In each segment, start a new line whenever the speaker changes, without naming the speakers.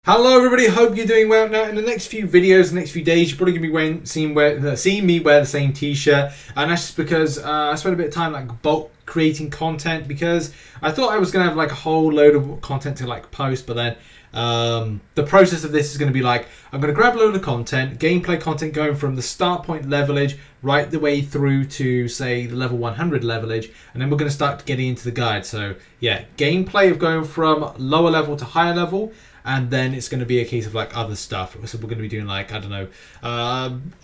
Hello everybody, hope you're doing well. Now in the next few videos, the next few days, you're probably going to be seeing me wear the same t-shirt, and that's just because I spent a bit of time like bulk creating content, because I thought I was going to have like a whole load of content to like post, but then the process of this is going to be like, I'm going to grab a load of content, gameplay content going from the start point levelage right the way through to say the level 100 levelage, and then we're going to start getting into the guide. So yeah, gameplay of going from lower level to higher level, and then it's going to be a case of like other stuff. So we're going to be doing like, I don't know,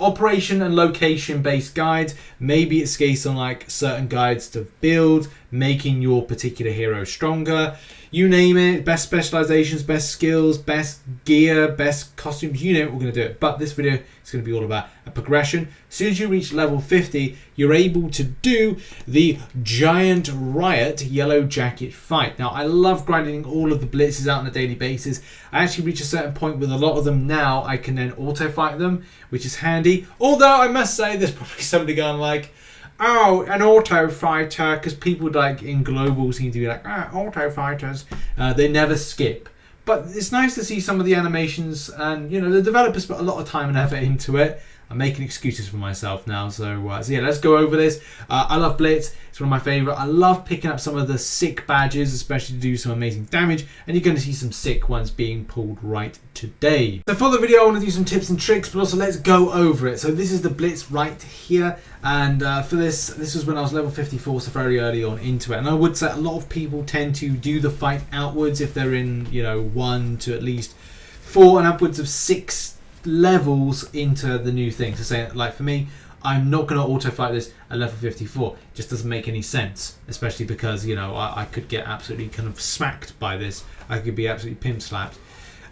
operation and location based guides. Maybe it's based on like certain guides to build, making your particular hero stronger. You name it, best specializations, best skills, best gear, best costumes, you know it, we're going to do it. But this video is going to be all about a progression. As soon as you reach level 50, you're able to do the Giant Riot Yellow Jacket fight. Now, I love grinding all of the blitzes out on a daily basis. I actually reach a certain point with a lot of them now, I can then auto-fight them, which is handy. Although, I must say, there's probably somebody going like, oh, an auto fighter, because people like in global seem to be like, auto fighters. They never skip. But it's nice to see some of the animations, and you know, the developers put a lot of time and effort into it. I'm making excuses for myself now, so yeah, let's go over this. I love Blitz, it's one of my favourite. I love picking up some of the sick badges, especially to do some amazing damage, and you're going to see some sick ones being pulled right today. So for the video, I want to do some tips and tricks, but also let's go over it. So this is the Blitz right here, and for this was when I was level 54, so very early on into it. And I would say a lot of people tend to do the fight outwards if they're in, you know, 1 to at least 4 and upwards of 6 levels into the new thing. So saying like for me, I'm not going to auto fight this at level 54. It just doesn't make any sense, especially because, you know, I could get absolutely kind of smacked by this. I could be absolutely pimp slapped.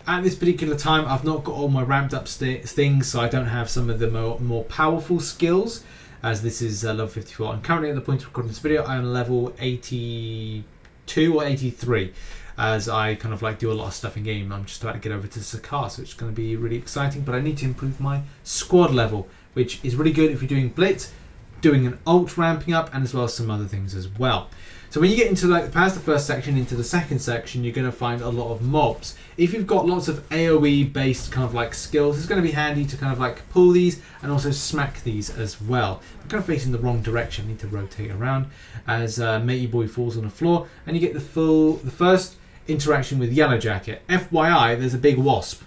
At this particular time, I've not got all my ramped up things, so I don't have some of the more powerful skills, as this is level 54. I'm currently at the point of recording this video, I'm level 82 or 83. As I kind of like do a lot of stuff in game. I'm just about to get over to Sakar, so it's going to be really exciting, but I need to improve my squad level, which is really good if you're doing Blitz, doing an ult ramping up, and as well as some other things as well. So when you get into like past the first section into the second section, you're going to find a lot of mobs. If you've got lots of AoE based kind of like skills, it's going to be handy to kind of like pull these and also smack these as well. I'm kind of facing the wrong direction. I need to rotate around as Matey Boy falls on the floor, and you get the first interaction with Yellow Jacket. FYI, there's a big wasp.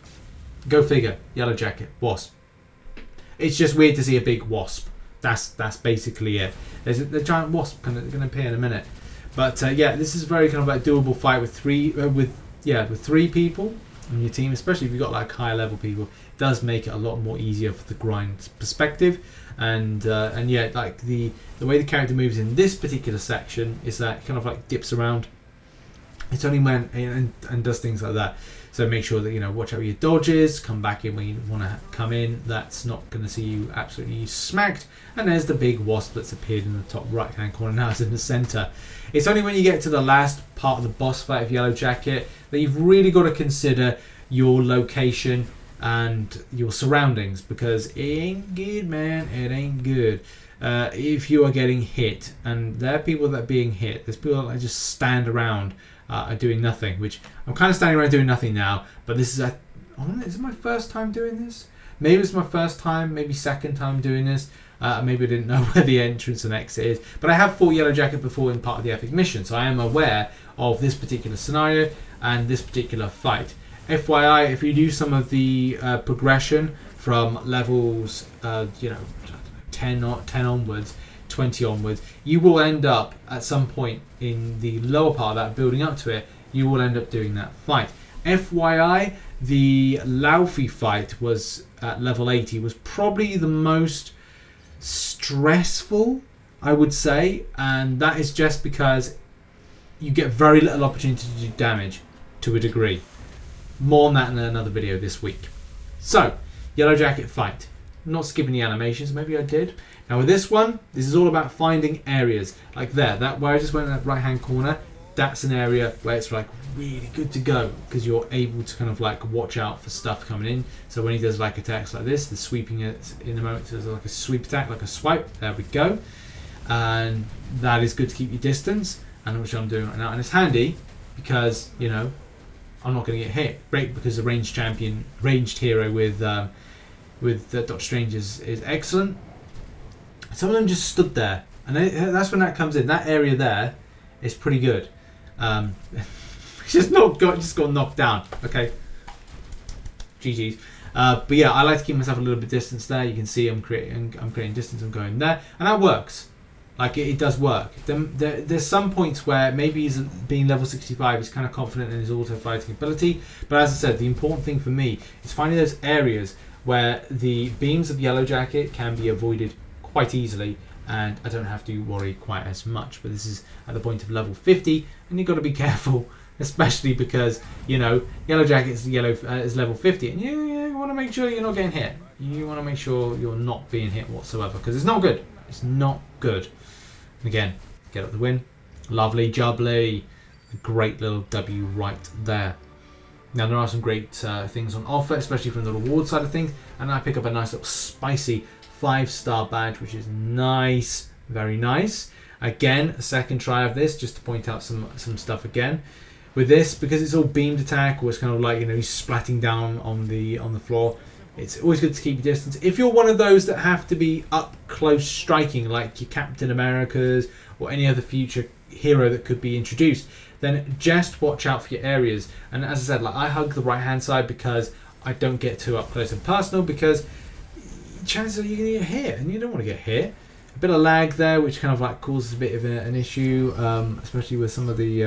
Go figure. Yellow Jacket, wasp. It's just weird to see a big wasp. That's basically it. There's a giant wasp going to appear in a minute. But yeah, this is a very kind of like doable fight with three people on your team, especially if you've got like higher level people. It does make it a lot more easier for the grind perspective. And yeah, like the way the character moves in this particular section is that it kind of like dips around. It's only when and does things like that. So make sure that, you know, watch out with your dodges, come back in when you want to come in. That's not going to see you absolutely smacked. And there's the big wasp that's appeared in the top right hand corner. Now it's in the center. It's only when you get to the last part of the boss fight of Yellow Jacket that you've really got to consider your location and your surroundings, because it ain't good, man. It ain't good. If you are getting hit, and there are people that are being hit, there's people that just stand around are doing nothing, which I'm kind of standing around doing nothing now, but this is is it my first time doing this? Maybe it's my first time, maybe second time doing this. Maybe I didn't know where the entrance and exit is, but I have fought Yellow Jacket before in part of the epic mission, so I am aware of this particular scenario and this particular fight. FYI, if you do some of the progression from levels 10 onwards, 20 onwards, you will end up at some point in the lower part of that, building up to it, you will end up doing that fight. FYI, the Laufey fight was at level 80, was probably the most stressful, I would say, and that is just because you get very little opportunity to do damage to a degree. More on that in another video this week. So, Yellow Jacket fight. I'm not skipping the animations, maybe I did. Now with this one, this is all about finding areas. Like there, that where I just went in that right hand corner, that's an area where it's like really good to go, because you're able to kind of like watch out for stuff coming in. So when he does like attacks like this, the sweeping it in the moment, so there's like a sweep attack, like a swipe, there we go. And that is good to keep your distance, and which I'm doing right now. And it's handy because, you know, I'm not going to get hit. Great, because the ranged hero with Doctor Strange is excellent. Some of them just stood there, and that's when that comes in. That area there is pretty good. Just got knocked down. Okay, GG's. But yeah, I like to keep myself a little bit distance there. You can see I'm creating distance. I'm going there, and that works. Like it does work. There's some points where maybe he's being level 65, he's kind of confident in his auto fighting ability. But as I said, the important thing for me is finding those areas where the beams of Yellow Jacket can be avoided quite easily, and I don't have to worry quite as much. But this is at the point of level 50, and you've got to be careful, especially because Yellow Jacket is level 50, and you want to make sure you're not getting hit. You want to make sure you're not being hit whatsoever, because it's not good. It's not good. Again, get up the win. Lovely jubbly. A great little W right there. Now there are some great things on offer, especially from the reward side of things. And I pick up a nice little spicy 5-star badge, which is nice. Very nice. Again, a second try of this, just to point out some stuff again. With this, because it's all beamed attack, or it's kind of like, he's splatting down on the floor. It's always good to keep your distance. If you're one of those that have to be up close striking, like your Captain Americas or any other future hero that could be introduced, then just watch out for your areas. And as I said, like I hug the right hand side because I don't get too up close and personal, because chances are you're going to get hit, and you don't want to get hit. A bit of lag there, which kind of like causes a bit of an issue, especially with some of the,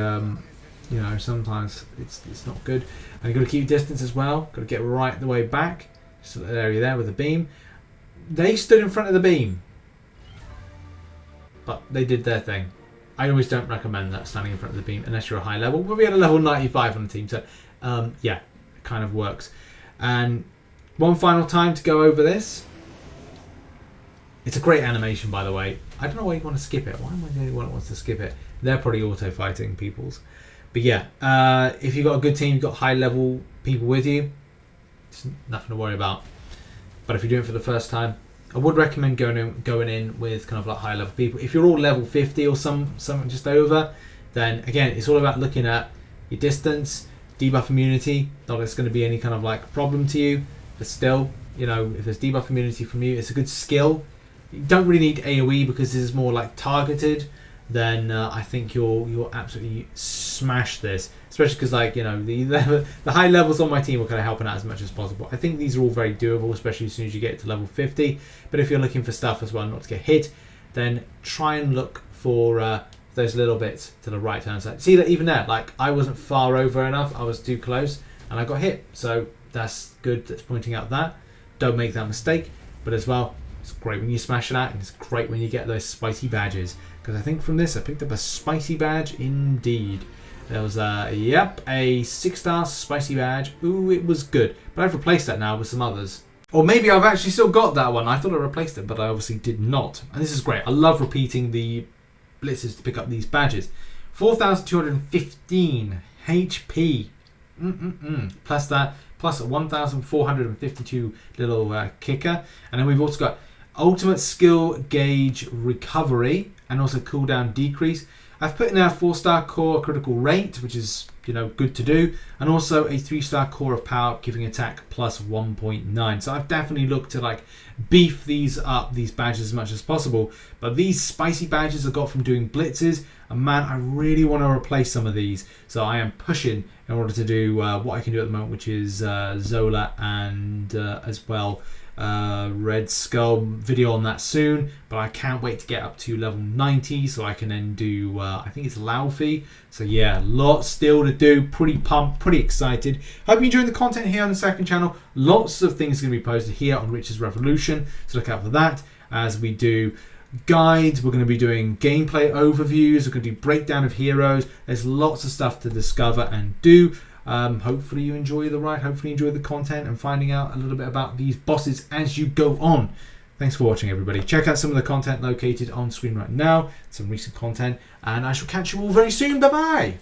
sometimes it's not good. And you've got to keep your distance as well. Got to get right the way back. Just that area there with the beam. They stood in front of the beam, but they did their thing. I always don't recommend that, standing in front of the beam, unless you're a high level. But we had a level 95 on the team, so yeah, it kind of works. And one final time to go over this. It's a great animation, by the way. I don't know why you want to skip it. Why am I the only one that wants to skip it? They're probably auto-fighting peoples. But yeah, if you've got a good team, you've got high-level people with you, it's nothing to worry about. But if you're doing it for the first time, I would recommend going in with kind of like high level people. If you're all level 50 or something just over, then again, it's all about looking at your distance, debuff immunity. Not that it's going to be any kind of like problem to you, but still, if there's debuff immunity from you, it's a good skill. You don't really need AoE because this is more like targeted. Then I think you'll absolutely smash this, especially because the high levels on my team are kind of helping out as much as possible. I think these are all very doable, especially as soon as you get to level 50. But if you're looking for stuff as well not to get hit, then try and look for those little bits to the right hand side. See that even there, like I wasn't far over enough, I was too close and I got hit. So that's good, that's pointing out that. Don't make that mistake. But as well, it's great when you smash it out, and it's great when you get those spicy badges. Because I think from this I picked up a spicy badge indeed. There was a 6-star spicy badge. Ooh, it was good. But I've replaced that now with some others. Or maybe I've actually still got that one. I thought I replaced it, but I obviously did not. And this is great. I love repeating the blitzes to pick up these badges. 4,215 HP. Plus that, plus 1,452 little kicker. And then we've also got ultimate skill gauge recovery and also cooldown decrease. I've put in a 4-star core critical rate, which is good to do, and also a 3-star core of power, giving attack plus 1.9. So I've definitely looked to like beef these up, these badges, as much as possible. But these spicy badges I got from doing blitzes, and man, I really want to replace some of these. So I am pushing in order to do what I can do at the moment, which is Zola and as well Red Skull. Video on that soon, but I can't wait to get up to level 90 so I can then do I think it's Laufey. So yeah, lots still to do. Pretty pumped, pretty excited. Hope you enjoyed the content here on the second channel. Lots of things going to be posted here on Rich's Revolution, so look out for that as we do guides. We're going to be doing gameplay overviews. We're going to do breakdown of heroes. There's lots of stuff to discover and do. Hopefully you enjoy the ride, hopefully you enjoy the content and finding out a little bit about these bosses as you go on. Thanks for watching, everybody. Check out some of the content located on screen right now, some recent content, and I shall catch you all very soon. Bye bye.